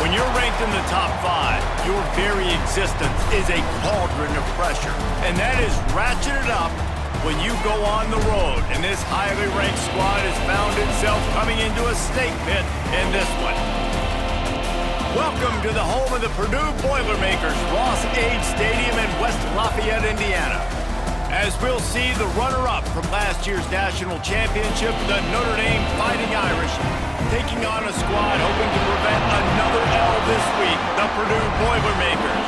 When you're ranked in the top 5, your very existence is a cauldron of pressure. And that is ratcheted up when you go on the road. And this highly ranked squad has found itself coming into a snake pit in this one. Welcome to the home of the Purdue Boilermakers, Ross Age Stadium in West Lafayette, Indiana. As we'll see the runner-up from last year's national championship, the Notre Dame Fighting Irish, taking on a squad hoping to prevent another L this week, the Purdue Boilermakers.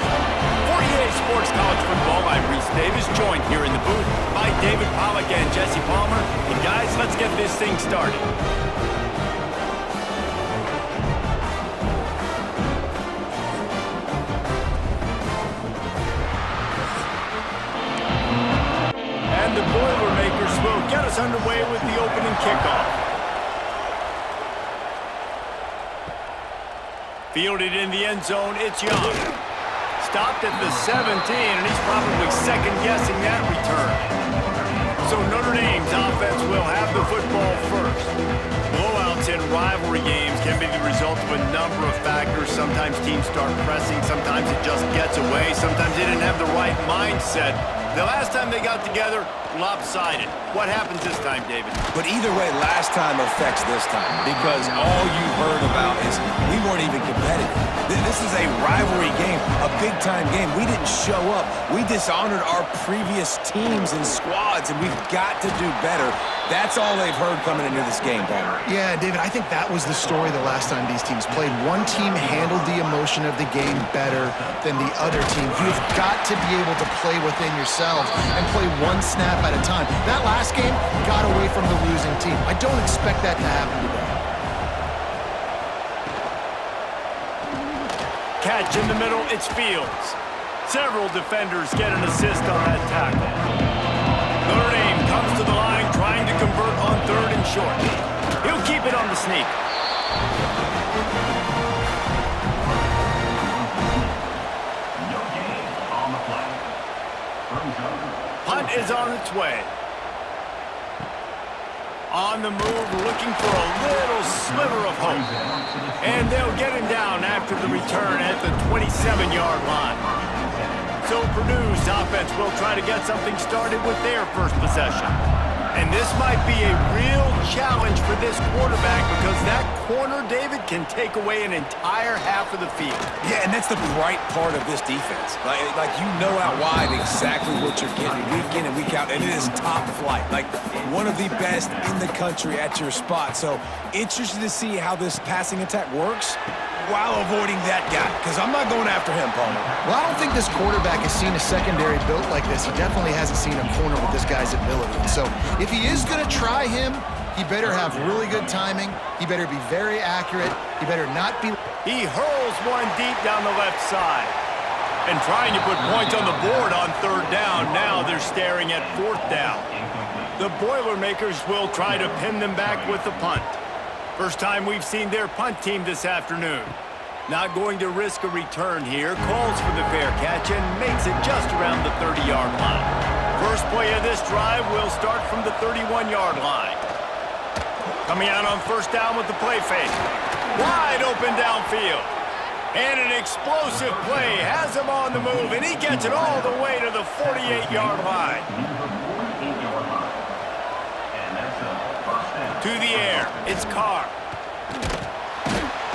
For EA Sports College Football, I'm Reese Davis, joined here in the booth by David Pollack and Jesse Palmer. And guys, let's get this thing started. And the Boilermakers will get us underway with the opening kickoff. Fielded in the end zone, it's Young. Stopped at the 17, and he's probably second-guessing that return. So Notre Dame's offense will have the football first. Blowouts in rivalry games can be the result of a number of factors. Sometimes teams start pressing, sometimes it just gets away, sometimes they didn't have the right mindset. The last time they got together, lopsided. What happens this time, David? But either way, last time affects this time because all you heard about is we weren't even competitive. This is a rivalry game, a big-time game. We didn't show up. We dishonored our previous teams and squads, and we've got to do better. That's all they've heard coming into this game, Palmer. Yeah, David, I think that was the story the last time these teams played. One team handled the emotion of the game better than the other team. You've got to be able to play within yourself and play one snap at a time. That last game got away from the losing team. I don't expect that to happen today. Catch in the middle, it's Fields. Several defenders get an assist on that tackle. Notre Dame comes to the line trying to convert on 3rd and short. He'll keep it on the sneak. Punt is on its way. On the move, looking for a little sliver of hope. And they'll get him down after the return at the 27-yard line. So Purdue's offense will try to get something started with their first possession. And this might be a real challenge for this quarterback because that corner, David, can take away an entire half of the field. Yeah, and that's the bright part of this defense. Like you know out wide exactly what you're getting week in and week out, and it is top flight. Like one of the best in the country at your spot. So interested to see how this passing attack works while avoiding that guy, because I'm not going after him, Palmer. Well, I don't think this quarterback has seen a secondary built like this. He definitely hasn't seen a corner with this guy's ability. So if he is going to try him, he better have really good timing. He better be very accurate. He better not be... He hurls one deep down the left side. And trying to put points on the board on 3rd down. Now they're staring at 4th down. The Boilermakers will try to pin them back with the punt. First time we've seen their punt team this afternoon. Not going to risk a return here. Calls for the fair catch and makes it just around the 30-yard line. First play of this drive will start from the 31-yard line. Coming out on 1st down with the play fake. Wide open downfield. And an explosive play has him on the move, and he gets it all the way to the 48-yard line. To the air, it's Carr.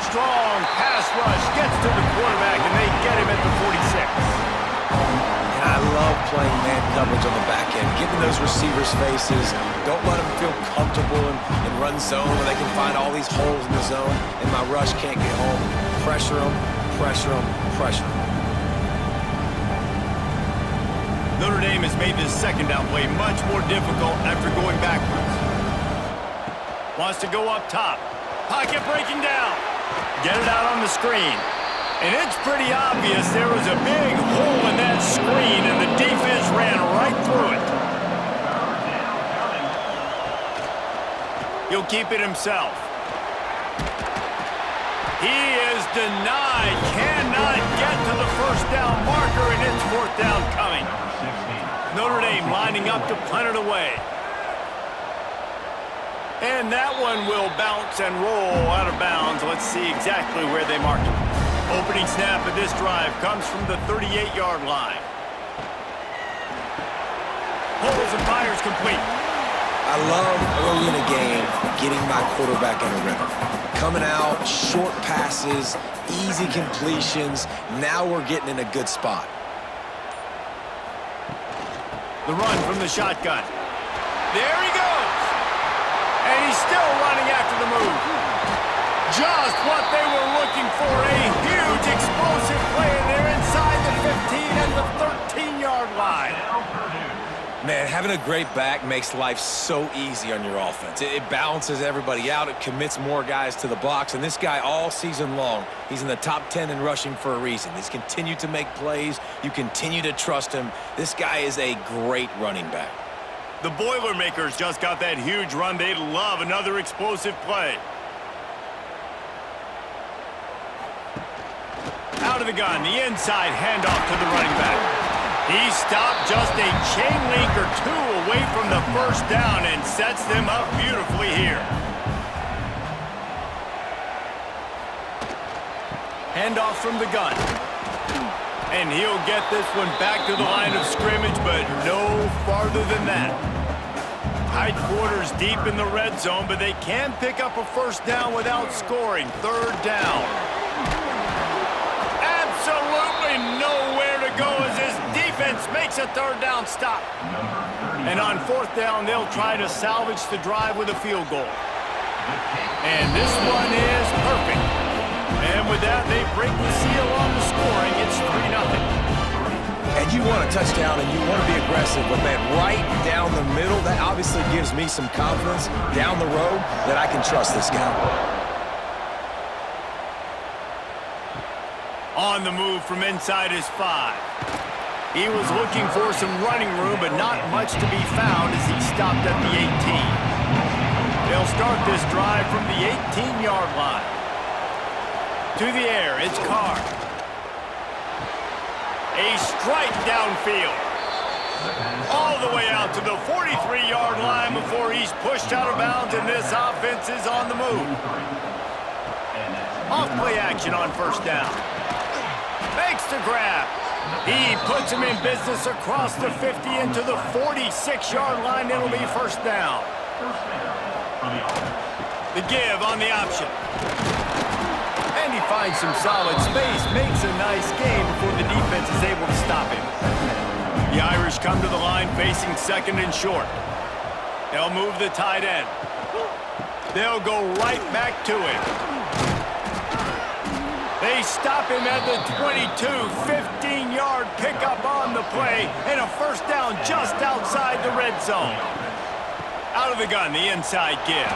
Strong pass rush gets to the quarterback, and they get him at the 46. And I love playing man coverage on the back end, getting those receivers' faces. Don't let them feel comfortable in run zone where they can find all these holes in the zone, and my rush can't get home. Pressure them, pressure them, pressure them. Notre Dame has made this 2nd down play much more difficult after going backwards. Wants to go up top. Pocket breaking down. Get it out on the screen. And it's pretty obvious there was a big hole in that screen, and the defense ran right through it. He'll keep it himself. He is denied. Cannot get to the 1st down marker, and it's 4th down coming. Notre Dame lining up to punt it away. And that one will bounce and roll out of bounds. Let's see exactly where they mark it. Opening snap of this drive comes from the 38-yard line. Pulls and fires complete. I love early in a game getting my quarterback in a rhythm. Coming out, short passes, easy completions. Now we're getting in a good spot. The run from the shotgun. There he goes. And he's still running after the move. Just what they were looking for. A huge explosive play, and they're inside the 15 and the 13-yard line. Man, having a great back makes life so easy on your offense. It balances everybody out. It commits more guys to the box. And this guy all season long, he's in the top 10 in rushing for a reason. He's continued to make plays. You continue to trust him. This guy is a great running back. The Boilermakers just got that huge run. They'd love another explosive play. Out of the gun, the inside handoff to the running back. He stopped just a chain link or two away from the first down and sets them up beautifully here. Handoff from the gun. And he'll get this one back to the line of scrimmage, but no farther than that. Tight quarters deep in the red zone, but they can pick up a first down without scoring. Third down. Absolutely nowhere to go as this defense makes a third down stop. And on fourth down, they'll try to salvage the drive with a field goal. And this one is perfect. And with that, they break the seal on the scoring. It's 3-0. And you want a touchdown and you want to be aggressive, but man, right down the middle, that obviously gives me some confidence down the road that I can trust this guy. On the move from inside his 5. He was looking for some running room, but not much to be found as he stopped at the 18. They'll start this drive from the 18-yard line. To the air, it's Carr. A strike downfield. All the way out to the 43-yard line before he's pushed out of bounds, and this offense is on the move. Off play action on first down. Makes the grab. He puts him in business across the 50 into the 46-yard line. It'll be first down. The give on the option. And he finds some solid space, makes a nice game before the defense is able to stop him. The Irish come to the line facing second and short. They'll move the tight end. They'll go right back to him. They stop him at the 22, 15-yard pickup on the play, and a first down just outside the red zone. Out of the gun, the inside give.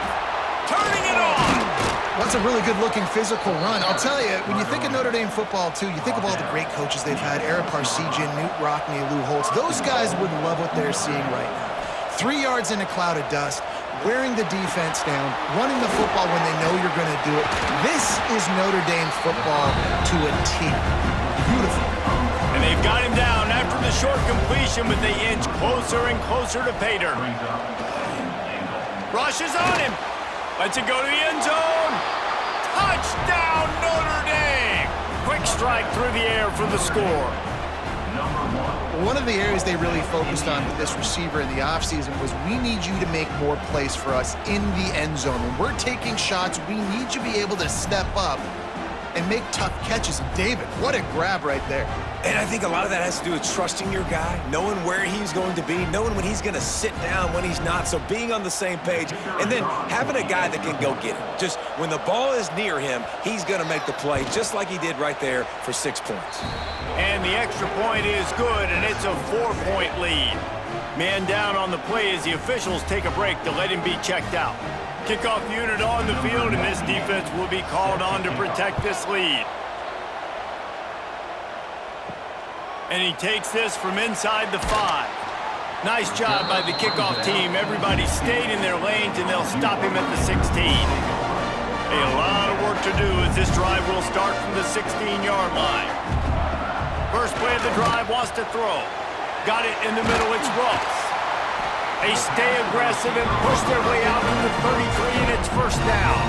Turning it on! That's a really good-looking physical run. I'll tell you, when you think of Notre Dame football, too, you think of all the great coaches they've had, Eric Parsegian, Newt Rockne, Lou Holtz. Those guys would love what they're seeing right now. 3 yards in a cloud of dust, wearing the defense down, running the football when they know you're going to do it. This is Notre Dame football to a T. Beautiful. And they've got him down after the short completion, but they inch closer and closer to pay dirt. Rushes on him. Lets it go to the end zone. Touchdown, Notre Dame! Quick strike through the air for the score. One of the areas they really focused on with this receiver in the offseason was we need you to make more plays for us in the end zone. When we're taking shots, we need you to be able to step up and make tough catches. David, what a grab right there. And I think a lot of that has to do with trusting your guy, knowing where he's going to be, knowing when he's going to sit down, when he's not, so being on the same page, and then having a guy that can go get it. Just when the ball is near him, he's going to make the play, just like he did right there for 6 points. And the extra point is good, and it's a 4-point lead. Man down on the play as the officials take a break to let him be checked out. Kickoff unit on the field, and this defense will be called on to protect this lead. And he takes this from inside the 5. Nice job by the kickoff team. Everybody stayed in their lanes, and they'll stop him at the 16. A lot of work to do as this drive will start from the 16-yard line. First play of the drive, wants to throw. Got it in the middle, it's Ross. They stay aggressive and push their way out to the 33, and it's first down.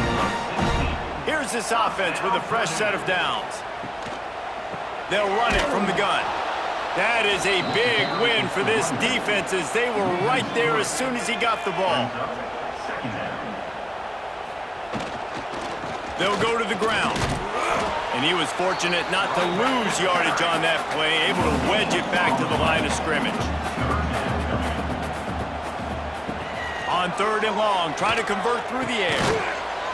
Here's this offense with a fresh set of downs. They'll run it from the gun. That is a big win for this defense as they were right there as soon as he got the ball. They'll go to the ground. And he was fortunate not to lose yardage on that play, able to wedge it back to the line of scrimmage. On 3rd and long, trying to convert through the air.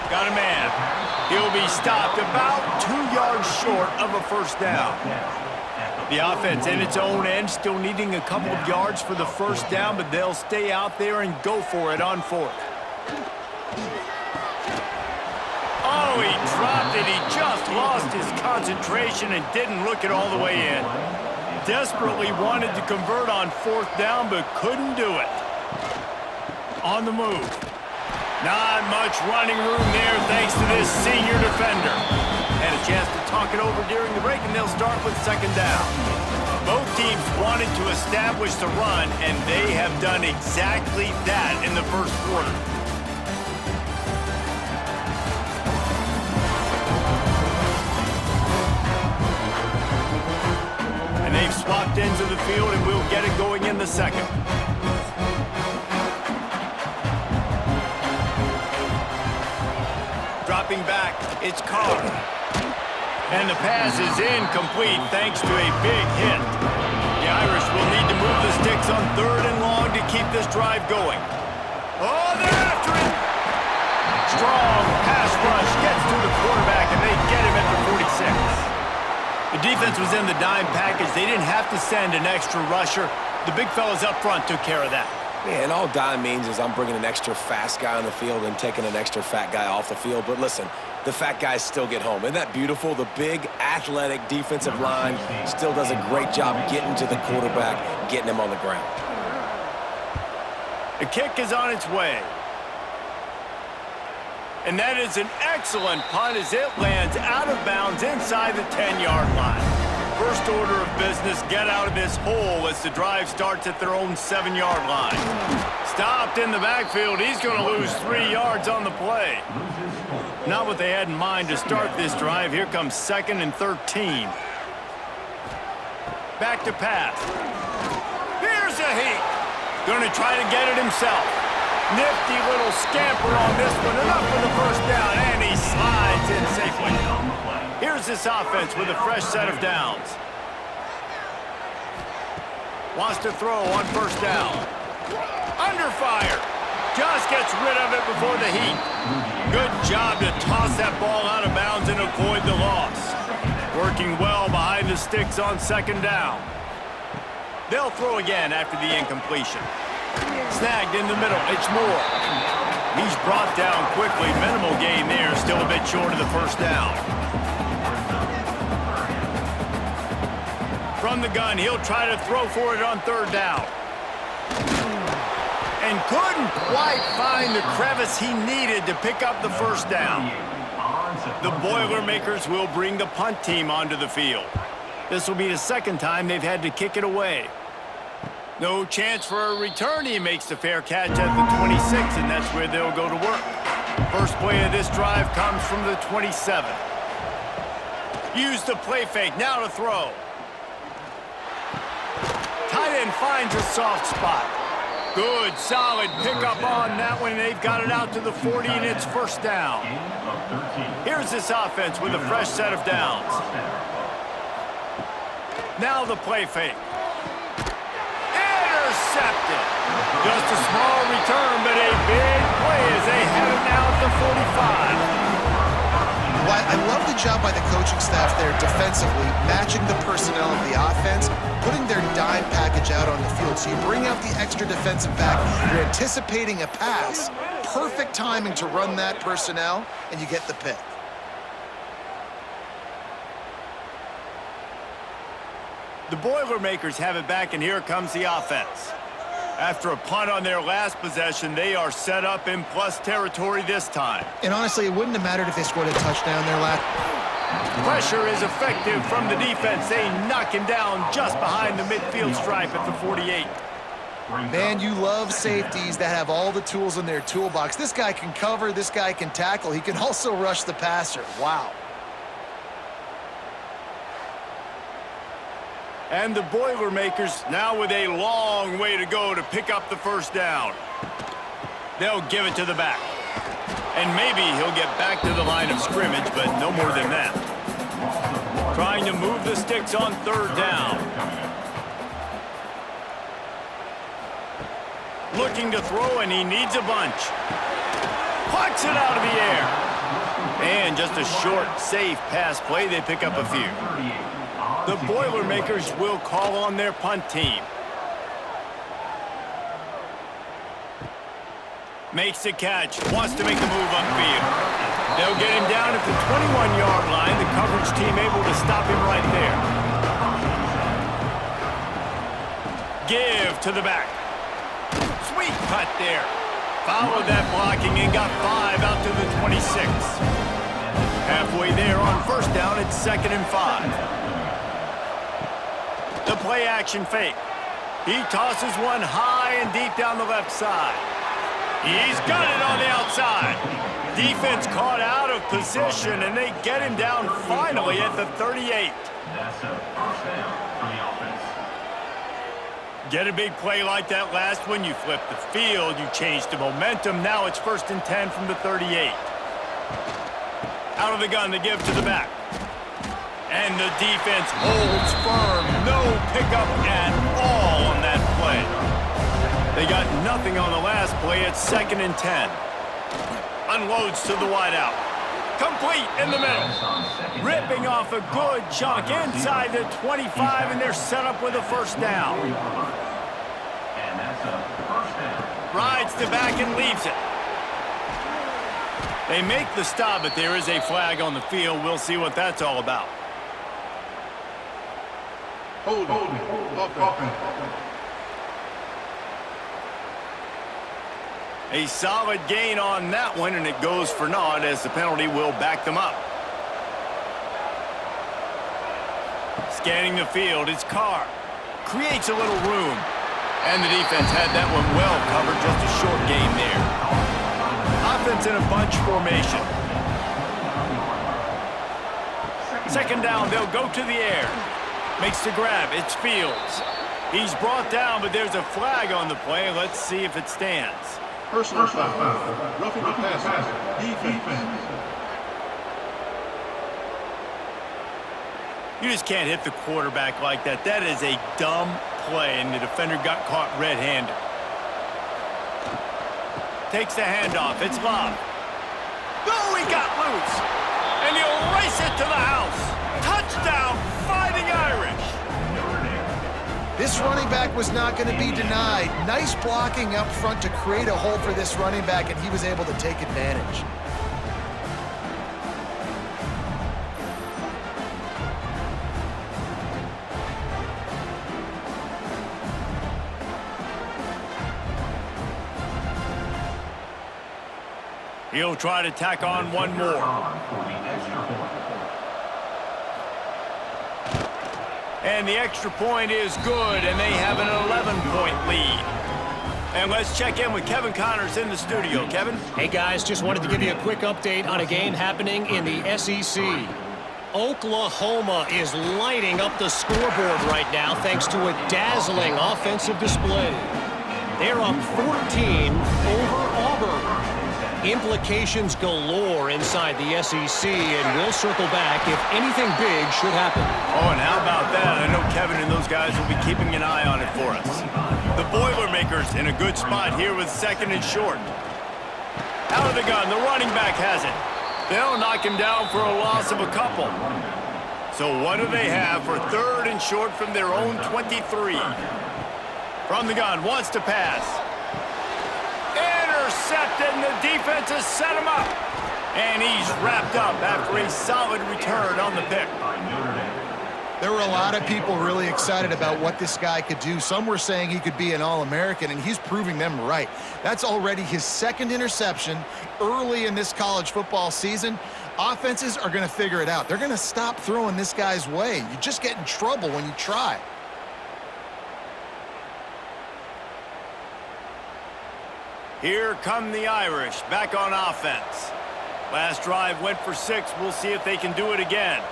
Got a man. He'll be stopped about 2 yards short of a first down. The offense in its own end still needing a couple of yards for the first down, but they'll stay out there and go for it on 4th. Oh, he dropped it. He just lost his concentration and didn't look it all the way in. Desperately wanted to convert on 4th down, but couldn't do it. On the move. Not much running room there thanks to this senior defender. Had a chance to talk it over during the break, and they'll start with 2nd down. Both teams wanted to establish the run, and they have done exactly that in the first quarter. And they've swapped ends of the field, and we'll get it going in the second. Dropping back, it's Carr. And the pass is incomplete thanks to a big hit. The Irish will need to move the sticks on 3rd and long to keep this drive going. Oh, they're after it! Strong pass rush gets to the quarterback, and they get him at the 46. The defense was in the dime package. They didn't have to send an extra rusher. The big fellas up front took care of that. Yeah, and all dime means is I'm bringing an extra fast guy on the field and taking an extra fat guy off the field. But listen, the fat guys still get home. Isn't that beautiful? The big, athletic defensive line still does a great job getting to the quarterback, getting him on the ground. The kick is on its way. And that is an excellent punt as it lands out of bounds inside the 10-yard line. First order of business, get out of this hole as the drive starts at their own 7-yard line. Stopped in the backfield. He's going to lose 3 yards on the play. Not what they had in mind to start this drive. Here comes 2nd and 13. Back to pass. Here's a heat. Going to try to get it himself. Nifty little scamper on this one. Enough for the first down, and he slides in safely. Here's this offense with a fresh set of downs. Wants to throw on 1st down. Under fire. Just gets rid of it before the heat. Good job to toss that ball out of bounds and avoid the loss. Working well behind the sticks on 2nd down. They'll throw again after the incompletion. Snagged in the middle. It's Moore. He's brought down quickly. Minimal gain there. Still a bit short of the first down. From the gun, he'll try to throw for it on 3rd down. And couldn't quite find the crevice he needed to pick up the first down. The Boilermakers will bring the punt team onto the field. This will be the 2nd time they've had to kick it away. No chance for a return. He makes the fair catch at the 26, and that's where they'll go to work. First play of this drive comes from the 27. Use the play fake. Now to throw. Tight end finds a soft spot. Good, solid pickup on that one. They've got it out to the 40, and it's first down. Here's this offense with a fresh set of downs. Now the play fake. Intercepted. Just a small return, but a big play as they have it now at the 45. Well, I love the job by the coaching staff there defensively, matching the personnel of the offense, putting their dime package out on the field. So you bring out the extra defensive back, you're anticipating a pass, perfect timing to run that personnel, and you get the pick. The Boilermakers have it back, and here comes the offense. After a punt on their last possession, they are set up in plus territory this time. And honestly, it wouldn't have mattered if they scored a touchdown there last. Pressure is effective from the defense. They knock him down just behind the midfield stripe at the 48. Man, you love safeties that have all the tools in their toolbox. This guy can cover, this guy can tackle. He can also rush the passer. Wow. And the Boilermakers now with a long way to go to pick up the first down. They'll give it to the back. And maybe he'll get back to the line of scrimmage, but no more than that. Trying to move the sticks on third down. Looking to throw, and he needs a bunch. Plucks it out of the air. And just a short, safe pass play. They pick up a few. The Boilermakers will call on their punt team. Makes the catch. Wants to make the move upfield. They'll get him down at the 21-yard line. The coverage team able to stop him right there. Give to the back. Sweet cut there. Followed that blocking and got 5 out to the 26. Halfway there on first down, it's 2nd and 5. The play action fake. He tosses one high and deep down the left side. He's got it on the outside. Defense caught out of position, and they get him down finally at the 38. That's a first down for the offense. Get a big play like that last one, you flip the field, you change the momentum. Now it's 1st and 10 from the 38. Out of the gun to give to the back. And the defense holds firm. No pickup at all on that play. They got nothing on the last play. It's 2nd and 10. Unloads to the wideout. Complete in the middle. Ripping off a good chunk inside the 25, and they're set up with a first down. And that's a first down. Rides the back and leaves it. They make the stop, but there is a flag on the field. We'll see what that's all about. Hold offense. A solid gain on that one, and it goes for naught as the penalty will back them up. Scanning the field, it's Carr. Creates a little room. And the defense had that one well covered, just a short gain there. Offense in a bunch formation. 2nd down, they'll go to the air. Makes the grab, it's Fields. He's brought down, but there's a flag on the play. Let's see if it stands. Personal foul. Roughing the passer. Defense. You just can't hit the quarterback like that. That is a dumb play, and the defender got caught red-handed. Takes the handoff. It's Love. Oh, he got loose. And he'll race it to the house. Touchdown, Fighting Irish. This running back was not going to be denied. Nice blocking up front to create a hole for this running back, and he was able to take advantage. He'll try to tack on one more. And the extra point is good, and they have an 11-point lead. And let's check in with Kevin Connors in the studio. Kevin? Hey, guys, just wanted to give you a quick update on a game happening in the SEC. Oklahoma is lighting up the scoreboard right now thanks to a dazzling offensive display. They're up 14 over Auburn. Implications galore inside the SEC, and we'll circle back if anything big should happen. Oh, and how about that? I know Kevin and those guys will be keeping an eye on it for us. The Boilermakers in a good spot here with 2nd and short. Out of the gun, the running back has it. They'll knock him down for a loss of a couple. So what do they have for 3rd and short from their own 23? From the gun, wants to pass. Intercepted, and the defense has set him up. And he's wrapped up after a solid return on the pick. There were a lot of people really excited about what this guy could do. Some were saying he could be an All-American, and he's proving them right. That's already his 2nd interception early in this college football season. Offenses are going to figure it out. They're going to stop throwing this guy's way. You just get in trouble when you try. Here come the Irish, back on offense. Last drive went for 6. We'll see if they can do it again.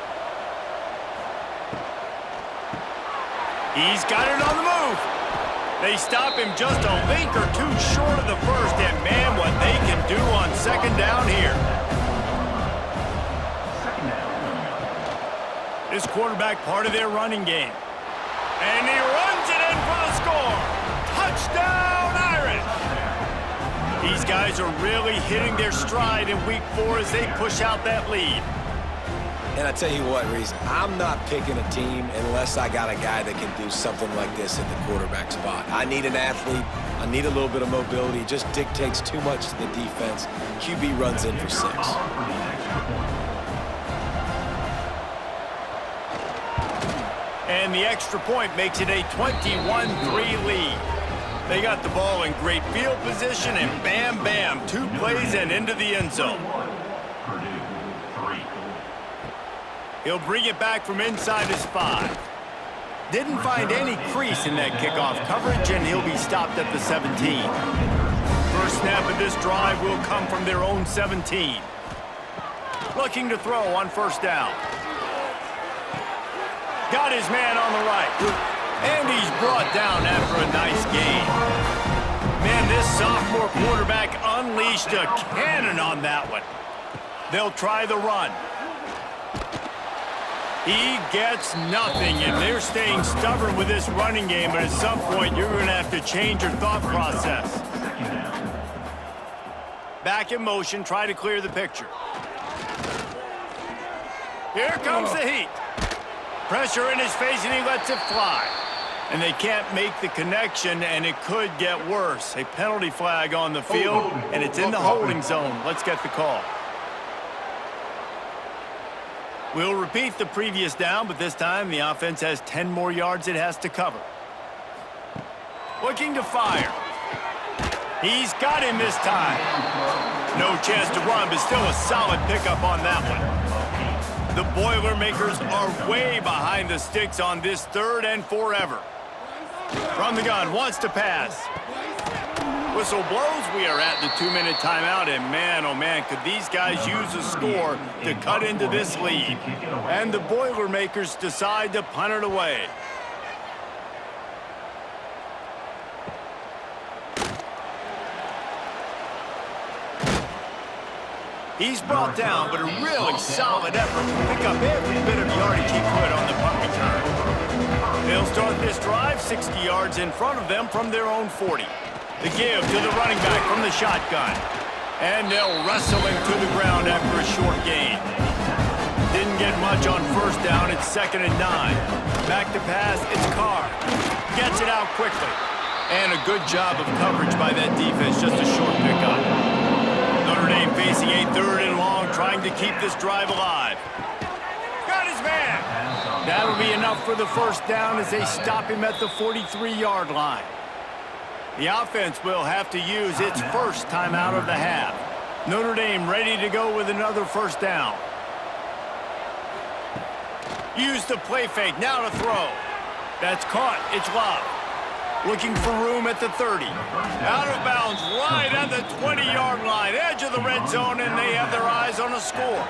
He's got it on the move. They stop him just a link or two short of the first, and man, what they can do on second down here. This quarterback part of their running game. And he runs it in for the score. Touchdown, Irish! These guys are really hitting their stride in week 4 as they push out that lead. And I tell you what, Reese, I'm not picking a team unless I got a guy that can do something like this at the quarterback spot. I need an athlete. I need a little bit of mobility. It just dictates too much to the defense. QB runs in for 6. And the extra point makes it a 21-3 lead. They got the ball in great field position, and bam, bam, 2 plays and into the end zone. He'll bring it back from inside his 5. Didn't find any crease in that kickoff coverage, and he'll be stopped at the 17. First snap of this drive will come from their own 17. Looking to throw on first down. Got his man on the right. And he's brought down after a nice gain. Man, this sophomore quarterback unleashed a cannon on that one. They'll try the run. He gets nothing, and they're staying stubborn with this running game, but at some point, you're going to have to change your thought process. Back in motion, try to clear the picture. Here comes the heat. Pressure in his face, and he lets it fly. And they can't make the connection, and it could get worse. A penalty flag on the field, and it's in the holding zone. Let's get the call. We'll repeat the previous down, but this time the offense has 10 more yards it has to cover. Looking to fire. He's got him this time. No chance to run, but still a solid pickup on that one. The Boilermakers are way behind the sticks on this 3rd and forever. From the gun, wants to pass. Whistle blows, we are at the 2-minute timeout, and man, oh man, could these guys use a score to cut into this lead. And the Boilermakers decide to punt it away. He's brought down, but a really solid effort to pick up every bit of yardage he could on the punt return. They'll start this drive 60 yards in front of them from their own 40. The give to the running back from the shotgun. And they'll wrestle him to the ground after a short gain. Didn't get much on first down. It's 2nd and 9. Back to pass. It's Carr. Gets it out quickly. And a good job of coverage by that defense. Just a short pickup. Notre Dame facing a 3rd and long, trying to keep this drive alive. Got his man. That'll be enough for the first down as they stop him at the 43-yard line. The offense will have to use its first timeout of the half. Notre Dame ready to go with another first down. Use the play fake, now to throw. That's caught, it's Love. Looking for room at the 30. Out of bounds, right at the 20-yard line. Edge of the red zone, and they have their eyes on a score.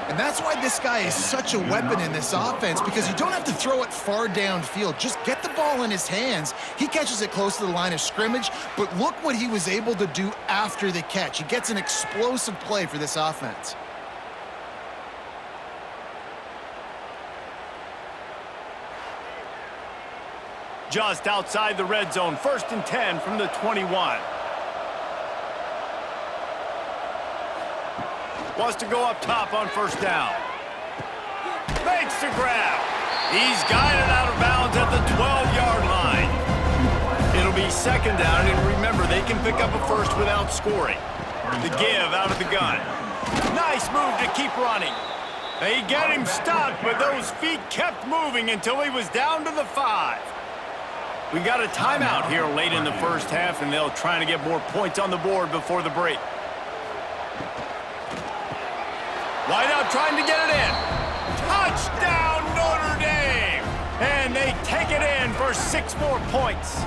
And that's why this guy is such a weapon in this offense, because you don't have to throw it far downfield. Just get the ball in his hands. He catches it close to the line of scrimmage, but look what he was able to do after the catch. He gets an explosive play for this offense. Just outside the red zone, 1st and 10 from the 21. Wants to go up top on first down. Makes the grab. He's guided out of bounds at the 12-yard line. It'll be 2nd down, and remember, they can pick up a first without scoring. The give out of the gun. Nice move to keep running. They get him stopped, but those feet kept moving until he was down to the 5. We got a timeout here late in the first half, and they'll try to get more points on the board before the break. Wideout trying to get it in. Touchdown, Notre Dame! And they take it in for 6 more points.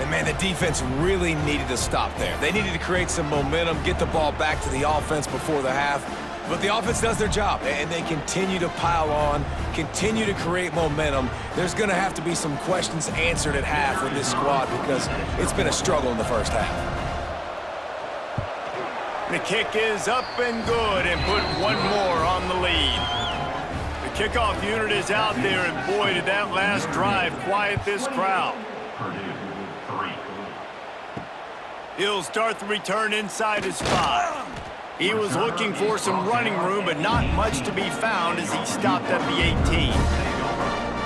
And, man, the defense really needed to stop there. They needed to create some momentum, get the ball back to the offense before the half. But the offense does their job, and they continue to pile on, continue to create momentum. There's going to have to be some questions answered at half with this squad because it's been a struggle in the first half. The kick is up and good and put one more on the lead. The kickoff unit is out there, and boy, did that last drive quiet this crowd. Purdue, 3. He'll start the return inside his 5. He was looking for some running room, but not much to be found as he stopped at the 18.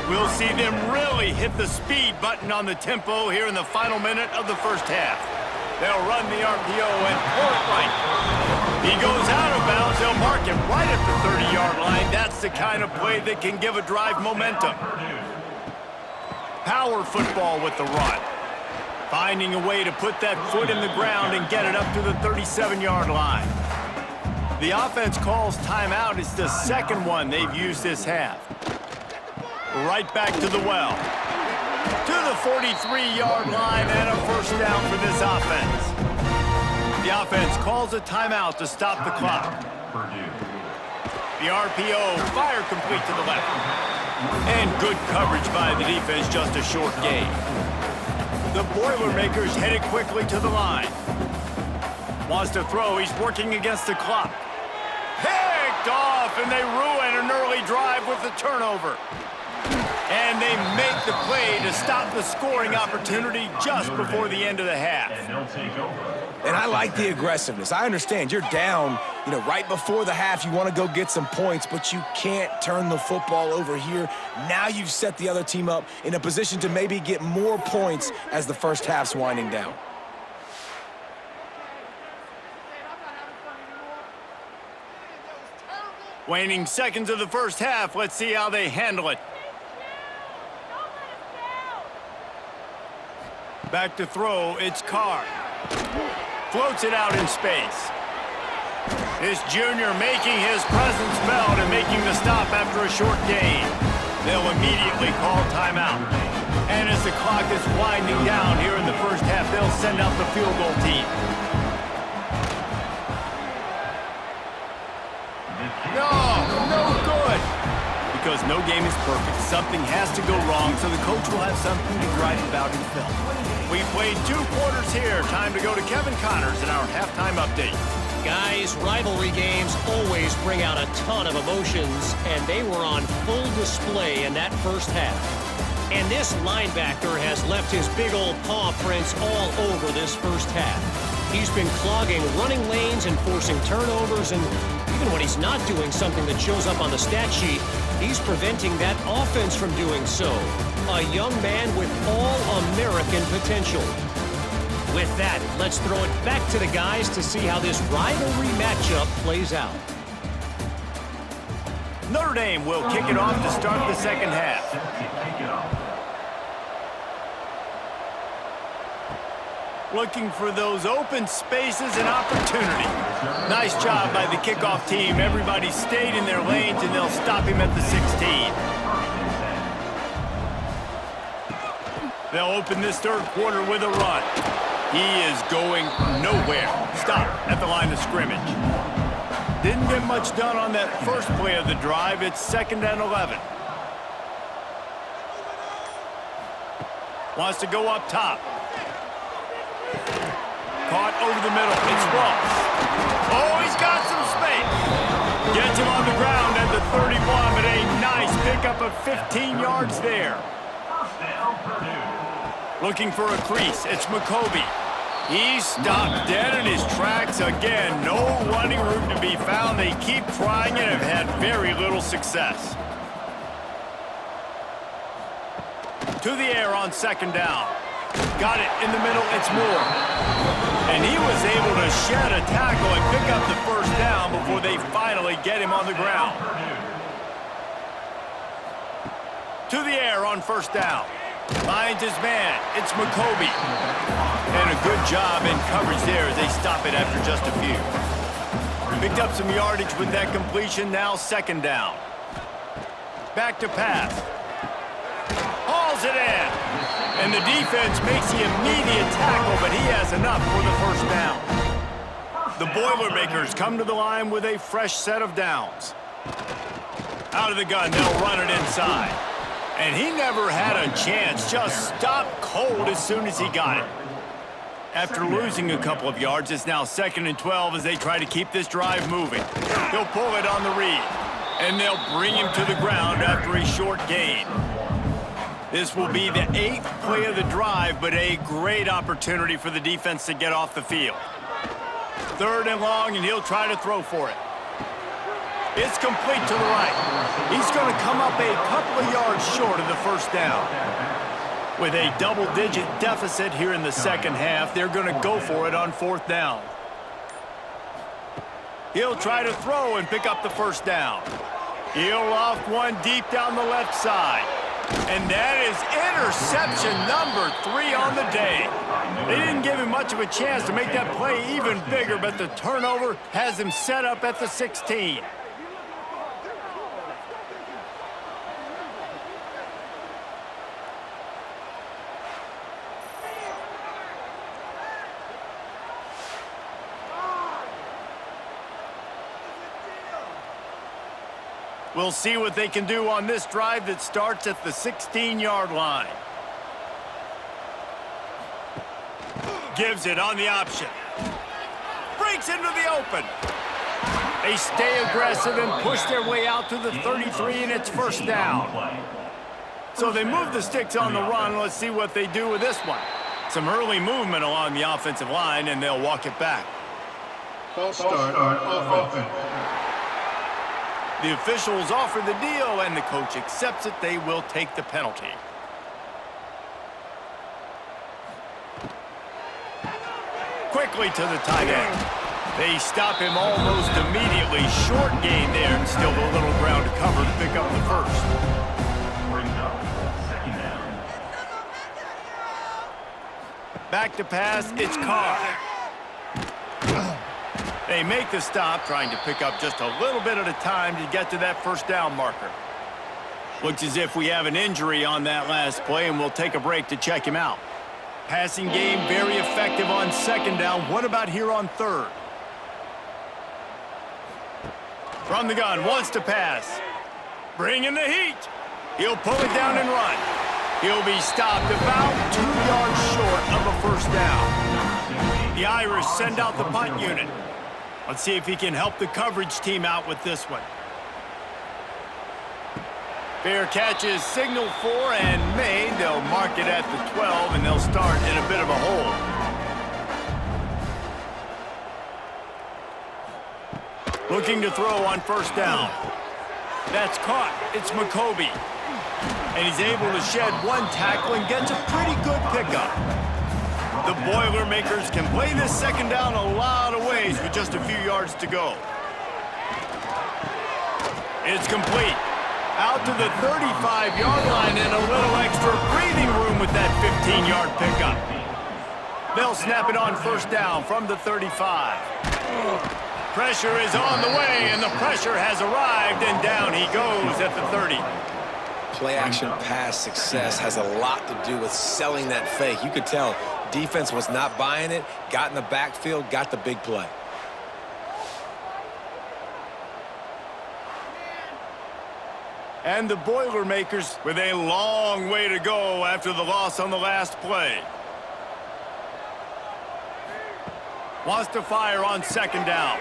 We'll see them really hit the speed button on the tempo here in the final minute of the first half. They'll run the RPO and pull it right. He goes out of bounds. They'll mark him right at the 30-yard line. That's the kind of play that can give a drive momentum. Power football with the run. Finding a way to put that foot in the ground and get it up to the 37-yard line. The offense calls timeout. It's the second one they've used this half. Right back to the well. To the 43-yard line and a first down for this offense. The offense calls a timeout to stop the clock. The RPO, fire complete to the left. And good coverage by the defense, just a short gain. The Boilermakers headed quickly to the line. Wants to throw, he's working against the clock. Picked off, and they ruin an early drive with the turnover. And they make the play to stop the scoring opportunity just before the end of the half. And I like the aggressiveness. I understand you're down, right before the half. You want to go get some points, but you can't turn the football over here. Now you've set the other team up in a position to maybe get more points as the first half's winding down. Waning seconds of the first half. Let's see how they handle it. Back to throw, it's Carr. Floats it out in space. This junior making his presence felt and making the stop after a short gain. They'll immediately call timeout. And as the clock is winding down here in the first half, they'll send out the field goal team. No good. Because no game is perfect. Something has to go wrong, so the coach will have something to write about in film. We played 2 quarters here. Time to go to Kevin Connors in our halftime update. Guys, rivalry games always bring out a ton of emotions, and they were on full display in that first half. And this linebacker has left his big old paw prints all over this first half. He's been clogging running lanes and forcing turnovers, and even when he's not doing something that shows up on the stat sheet, he's preventing that offense from doing so. A young man with all-American potential. With that, let's throw it back to the guys to see how this rivalry matchup plays out. Notre Dame will kick it off to start the second half. Looking for those open spaces and opportunity. Nice job by the kickoff team. Everybody stayed in their lanes, and they'll stop him at the 16. They'll open this third quarter with a run. He is going nowhere. Stop at the line of scrimmage. Didn't get much done on that first play of the drive. It's 2nd and 11. Wants to go up top. Caught over the middle. It's Ross. Oh, he's got some space. Gets him on the ground at the 31, but a nice pickup of 15 yards there. Looking for a crease. It's McCoby. He's stopped dead in his tracks again. No running room to be found. They keep trying and have had very little success. To the air on 2nd down. Got it in the middle. It's Moore. And he was able to shed a tackle and pick up the first down before they finally get him on the ground. To the air on 1st down. Finds his man. It's McCoby. And a good job in coverage there as they stop it after just a few. Picked up some yardage with that completion. Now 2nd down. Back to pass. Hauls it in. And the defense makes the immediate tackle, but he has enough for the first down. The Boilermakers come to the line with a fresh set of downs. Out of the gun, they'll run it inside. And he never had a chance, just stopped cold as soon as he got it. After losing a couple of yards, it's now 2nd and 12 as they try to keep this drive moving. He'll pull it on the read, and they'll bring him to the ground after a short gain. This will be the 8th play of the drive, but a great opportunity for the defense to get off the field. 3rd and long, and he'll try to throw for it. It's complete to the right. He's going to come up a couple of yards short of the first down. With a double-digit deficit here in the second half, they're going to go for it on 4th down. He'll try to throw and pick up the first down. He'll loft one deep down the left side. And that is interception number 3 on the day. They didn't give him much of a chance to make that play even bigger, but the turnover has him set up at the 16. We'll see what they can do on this drive that starts at the 16-yard line. Gives it on the option. Breaks into the open. They stay aggressive and push their way out to the 33, and it's first down. So they move the sticks on the run. Let's see what they do with this one. Some early movement along the offensive line, and they'll walk it back. False start on offense. The officials offer the deal, and the coach accepts it. They will take the penalty. Quickly to the tight end. They stop him almost immediately. Short gain there, and still a little ground to cover to pick up the first. Brings up 2nd down. Back to pass, it's Carr. They make the stop, trying to pick up just a little bit at a time to get to that first down marker. Looks as if we have an injury on that last play, and we'll take a break to check him out. Passing game very effective on 2nd down. What about here on 3rd? From the gun, wants to pass. Bringing the heat. He'll pull it down and run. He'll be stopped about 2 yards short of a first down. The Irish send out the punt unit. Let's see if he can help the coverage team out with this one. Fair catch is signaled for and made. They'll mark it at the 12, and they'll start in a bit of a hole. Looking to throw on first down. That's caught. It's McCoby. And he's able to shed one tackle and gets a pretty good pickup. The Boilermakers can play this 2nd down a lot of ways with just a few yards to go. It's complete. Out to the 35-yard line and a little extra breathing room with that 15-yard pickup. They'll snap it on first down from the 35. Pressure is on the way, and the pressure has arrived, and down he goes at the 30. Play-action pass success has a lot to do with selling that fake. You could tell defense was not buying it, got in the backfield, got the big play. And the Boilermakers with a long way to go after the loss on the last play. Wants to fire on 2nd down.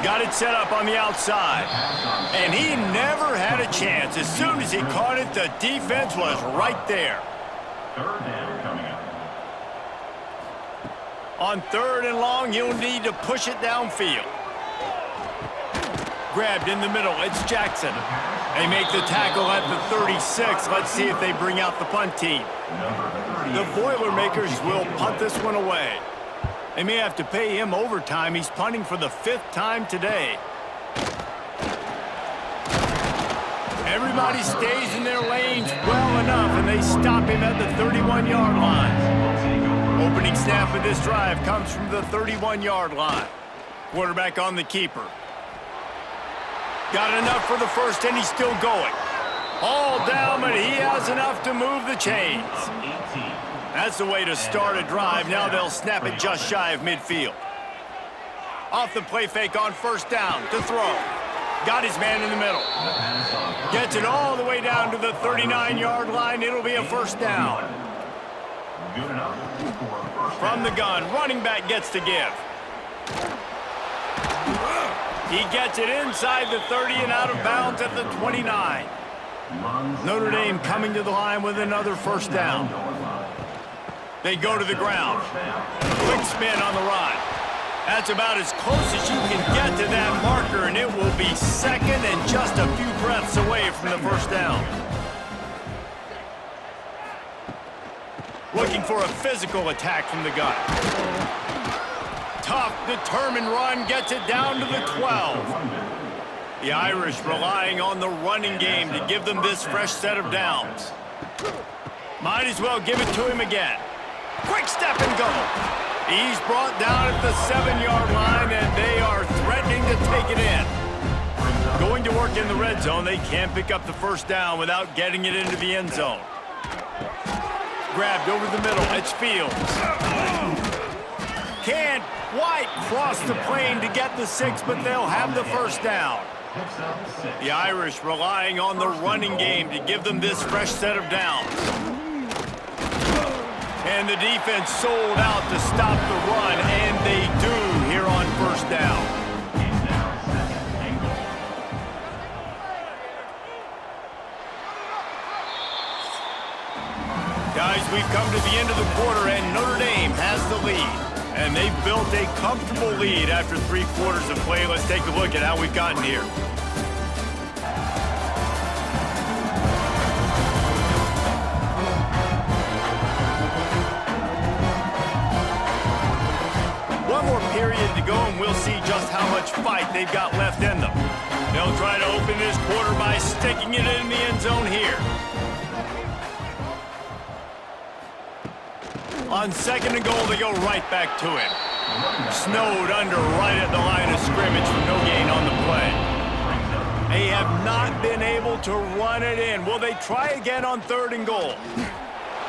Got it set up on the outside. And he never had a chance. As soon as he caught it, the defense was right there. 3rd down coming up. On 3rd and long, you'll need to push it downfield. Grabbed in the middle, it's Jackson. They make the tackle at the 36. Let's see if they bring out the punt team. The Boilermakers will punt this one away. They may have to pay him overtime. He's punting for the 5th time today. Everybody stays in their lanes well enough, and they stop him at the 31-yard line. Opening snap of this drive comes from the 31-yard line. Quarterback on the keeper. Got enough for the first, and he's still going. All down, but he has enough to move the chains. 18. That's the way to start a drive. Now they'll snap it just shy of midfield. Off the play fake on first down to throw. Got his man in the middle. Gets it all the way down to the 39-yard line. It'll be a first down. From the gun, running back gets to give. He gets it inside the 30 and out of bounds at the 29. Notre Dame coming to the line with another first down. They go to the ground. Quick spin on the run. That's about as close as you can get to that marker, and it will be second and just a few breaths away from the first down. Looking for a physical attack from the gun. Tough, determined run, gets it down to the 12. The Irish relying on the running game to give them this fresh set of downs. Might as well give it to him again. Quick step and go. He's brought down at the 7-yard line, and they are threatening to take it in. Going to work in the red zone, they can't pick up the first down without getting it into the end zone. Grabbed over the middle, it's Fields. Can't quite cross the plane to get the 6, but they'll have the first down. The Irish relying on the running game to give them this fresh set of downs. And the defense sold out to stop the run, and they do here on first down. Guys, we've come to the end of the quarter, and Notre Dame has the lead. And they've built a comfortable lead after 3 quarters of play. Let's take a look at how we've gotten here. One more period to go, and we'll see just how much fight they've got left in them. They'll try to open this quarter by sticking it in the end zone here. On second and goal, they go right back to it. Snowed under right at the line of scrimmage for no gain on the play. They have not been able to run it in. Will they try again on third and goal?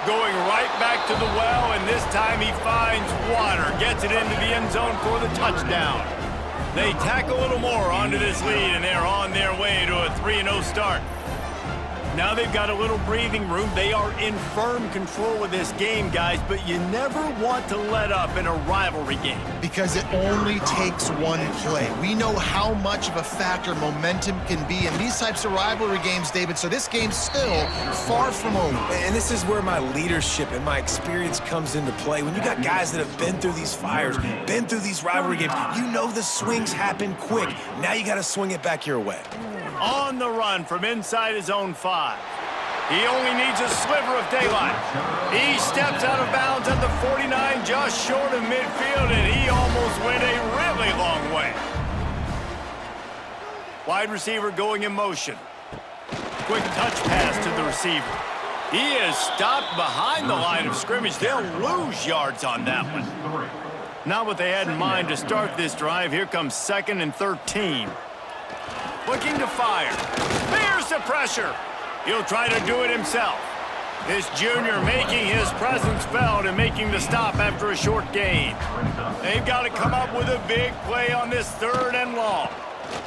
Going right back to the well, and this time he finds water. Gets it into the end zone for the touchdown. They tack a little more onto this lead, and they're on their way to a 3-0 start. Now they've got a little breathing room. They are in firm control of this game, guys, but you never want to let up in a rivalry game. Because it only takes one play. We know how much of a factor momentum can be in these types of rivalry games, David, so this game's still far from over. And this is where my leadership and my experience comes into play. When you got guys that have been through these fires, been through these rivalry games, you know the swings happen quick. Now you got to swing it back your way. On the run from inside his own 5. He only needs a sliver of daylight. He steps out of bounds at the 49, just short of midfield, and he almost went a really long way. Wide receiver going in motion. Quick touch pass to the receiver. He is stopped behind the line of scrimmage. They'll lose yards on that one. Not what they had in mind to start this drive. Here comes 2nd and 13. Looking to fire. There's the pressure. He'll try to do it himself. This junior making his presence felt and making the stop after a short gain. They've got to come up with a big play on this 3rd and long.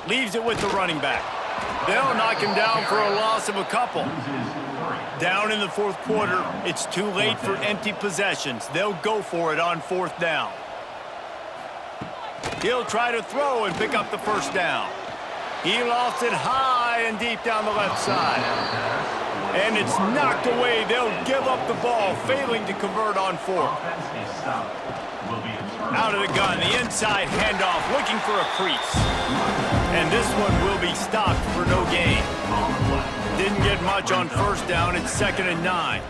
Leaves it with the running back. They'll knock him down for a loss of a couple. Down in the 4th quarter, it's too late for empty possessions. They'll go for it on 4th down. He'll try to throw and pick up the first down. He lost it high and deep down the left side. And it's knocked away. They'll give up the ball, failing to convert on 4th. Out of the gun, the inside handoff, looking for a crease. And this one will be stopped for no gain. Didn't get much on first down. It's 2nd and 9.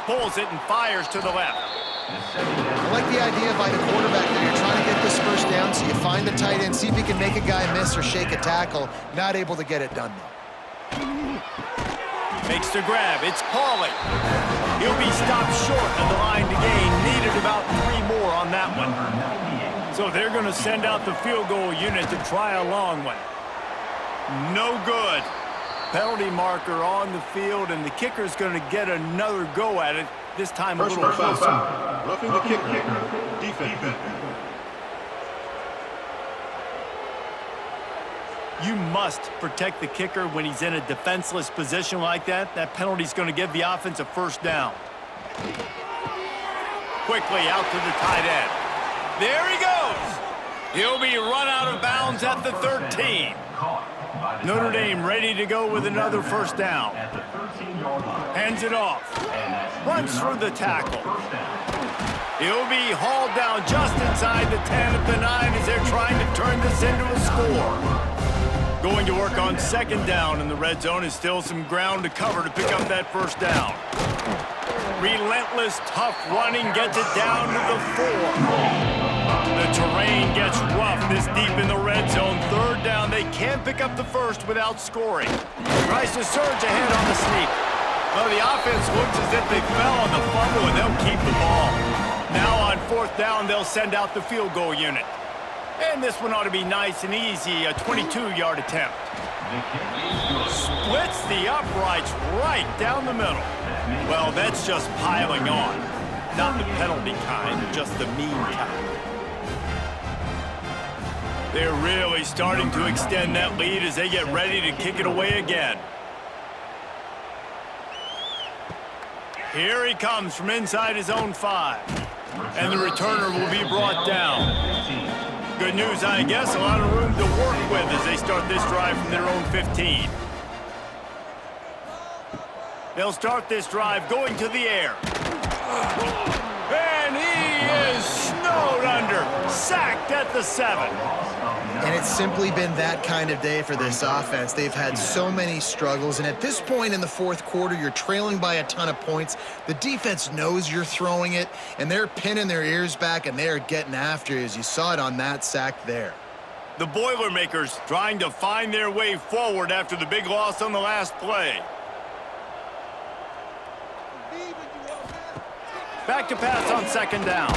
Pulls it and fires to the left. I like the idea by the quarterback that you're trying to get this first down, so you find the tight end, see if he can make a guy miss or shake a tackle. Not able to get it done, though. Makes the grab. It's Pauly. He'll be stopped short of the line to gain. Needed about 3 more on that one. So they're going to send out the field goal unit to try a long one. No good. Penalty marker on the field, and the kicker's going to get another go at it, this time a little closer. Roughing the kicker. Defense. You must protect the kicker when he's in a defenseless position like that. That penalty's going to give the offense a first down. Quickly out to the tight end. There he goes. He'll be run out of bounds at the 13. Notre Dame ready to go with another first down. Hands it off. Runs through the tackle. He'll be hauled down just inside the 10 at the 9 as they're trying to turn this into a score. Going to work on second down in the red zone is still some ground to cover to pick up that first down. Relentless, tough running gets it down to the 4. The terrain gets rough this deep in the red zone. Third down, they can't pick up the first without scoring. Tries to surge ahead on the sneak. Well, the offense looks as if they fell on the fumble, and they'll keep the ball. Now on fourth down, they'll send out the field goal unit. And this one ought to be nice and easy, a 22-yard attempt. Splits the uprights right down the middle. Well, that's just piling on. Not the penalty kind, just the mean kind. They're really starting to extend that lead as they get ready to kick it away again. Here he comes from inside his own 5. And the returner will be brought down. Good news, I guess, a lot of room to work with as they start this drive from their own 15. They'll start this drive going to the air. And he is snowed under, sacked at the 7. And it's simply been that kind of day for this offense. They've had so many struggles, and at this point in the fourth quarter, you're trailing by a ton of points. The defense knows you're throwing it, and they're pinning their ears back, and they're getting after you, as you saw it on that sack there. The Boilermakers trying to find their way forward after the big loss on the last play. Back to pass on second down.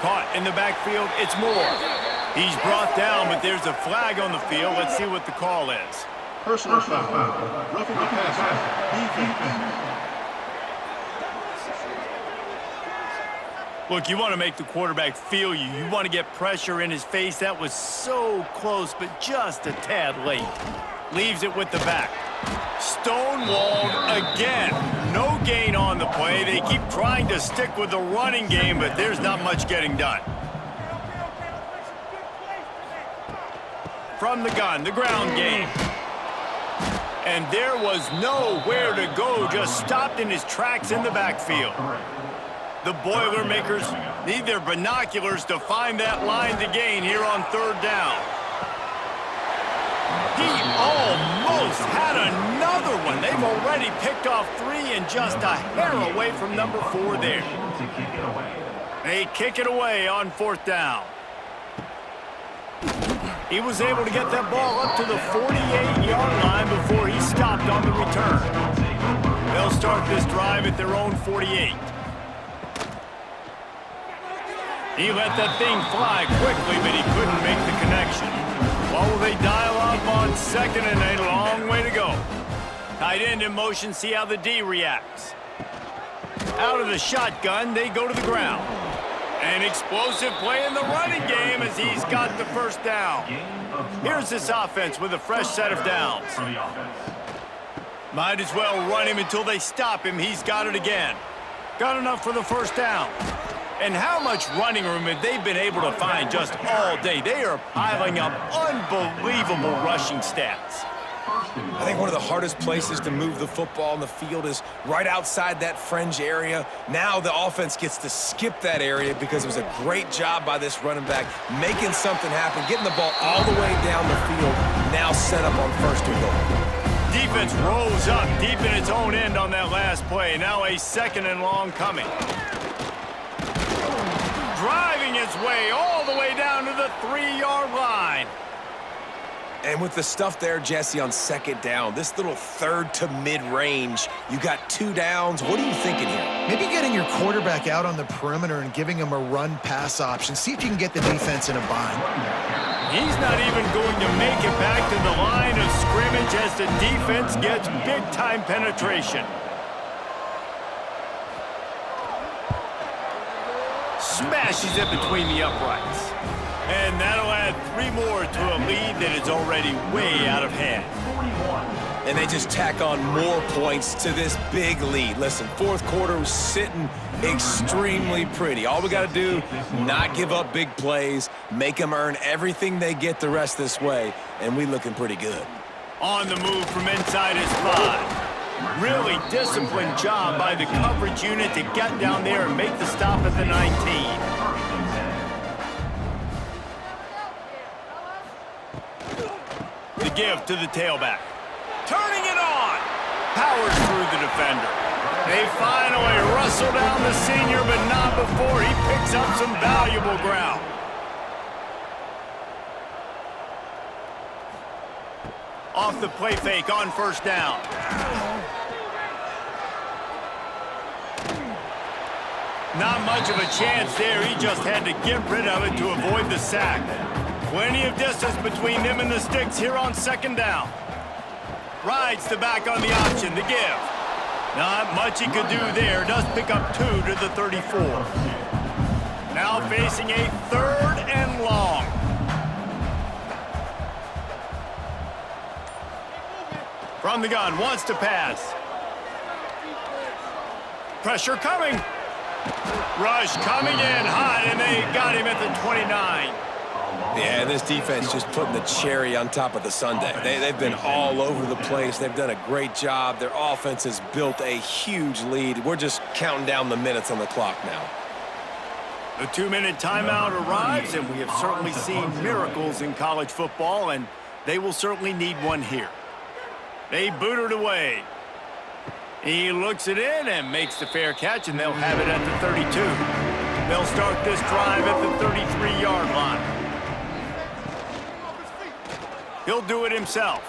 Caught in the backfield, it's Moore. He's brought down, but there's a flag on the field. Let's see what the call is. Personal foul. Roughing the passer. Defense. Look, you want to make the quarterback feel you. You want to get pressure in his face. That was so close, but just a tad late. Leaves it with the back. Stonewalled again. No gain on the play. They keep trying to stick with the running game, but there's not much getting done. From the gun, the ground game. And there was nowhere to go, just stopped in his tracks in the backfield. The Boilermakers need their binoculars to find that line to gain here on third down. He almost had another one. They've already picked off 3 and just a hair away from number 4 there. They kick it away on fourth down. He was able to get that ball up to the 48-yard line before he stopped on the return. They'll start this drive at their own 48. He let that thing fly quickly, but he couldn't make the connection. Well, will they dial up on second and a long way to go? Tight end in motion, see how the D reacts. Out of the shotgun, they go to the ground. An explosive play in the running game as he's got the first down. Here's this offense with a fresh set of downs. Might as well run him until they stop him. He's got it again. Got enough for the first down. And how much running room have they been able to find just all day? They are piling up unbelievable rushing stats. I think one of the hardest places to move the football on the field is right outside that fringe area. Now the offense gets to skip that area because it was a great job by this running back making something happen, getting the ball all the way down the field, now set up on first and goal. Defense rose up deep in its own end on that last play. Now a second and long coming. Driving its way all the way down to the 3-yard line. And with the stuff there, Jesse, on second down, this little third to mid-range, you got 2 downs. What are you thinking here? Maybe getting your your quarterback out on the perimeter and giving him a run-pass option. See if you can get the defense in a bind. He's not even going to make it back to the line of scrimmage as the defense gets big-time penetration. Smashes it between the uprights. And that'll add 3 more to a lead that is already way out of hand. And they just tack on more points to this big lead. Listen, fourth quarter was sitting extremely pretty. All we got to do, not give up big plays, make them earn everything they get the rest this way, and we looking pretty good. On the move from inside his 5. Really disciplined job by the coverage unit to get down there and make the stop at the 19. The give to the tailback. Turning it on. Powers through the defender. They finally wrestle down the senior, but not before he picks up some valuable ground. Off the play fake on first down. Not much of a chance there. He just had to get rid of it to avoid the sack. Plenty of distance between them and the sticks here on second down. Rides the back on the option, the give. Not much he could do there. Does pick up 2 to the 34. Now facing a 3rd and long. From the gun, wants to pass. Pressure coming. Rush coming in hot, and they got him at the 29. Yeah, this defense just putting the cherry on top of the sundae. They've been all over the place. They've done a great job. Their offense has built a huge lead. We're just counting down the minutes on the clock now. The 2-minute timeout arrives, and we have certainly seen miracles in college football, and they will certainly need one here. They boot it away. He looks it in and makes the fair catch, and they'll have it at the 32. They'll start this drive at the 33-yard line. He'll do it himself.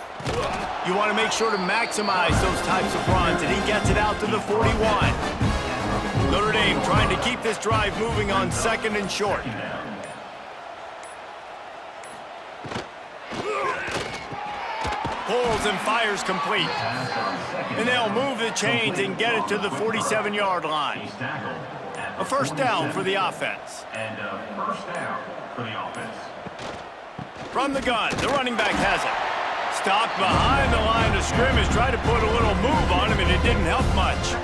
You want to make sure to maximize those types of runs, and he gets it out to the 41. Notre Dame trying to keep this drive moving on 2nd and short. Pulls and fires complete. And they'll move the chains and get it to the 47-yard line. A first down for the offense. And a first down for the offense. From the gun, the running back has it. Stopped behind the line of scrimmage, tried to put a little move on him, and it didn't help much.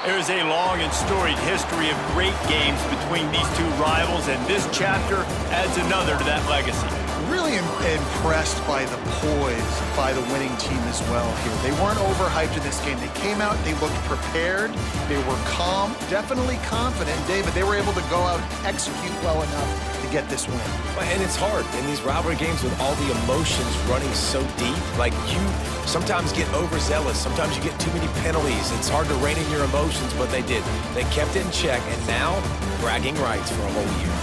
There's a long and storied history of great games between these two rivals, and this chapter adds another to that legacy. Really impressed by the poise by the winning team as well here. They weren't overhyped in this game. They came out, they looked prepared, they were calm, definitely confident, David. They were able to go out and execute well enough to get this win. And it's hard in these rivalry games with all the emotions running so deep. Like, you sometimes get overzealous. Sometimes you get too many penalties. It's hard to rein in your emotions, but they did. They kept it in check, and now bragging rights for a whole year.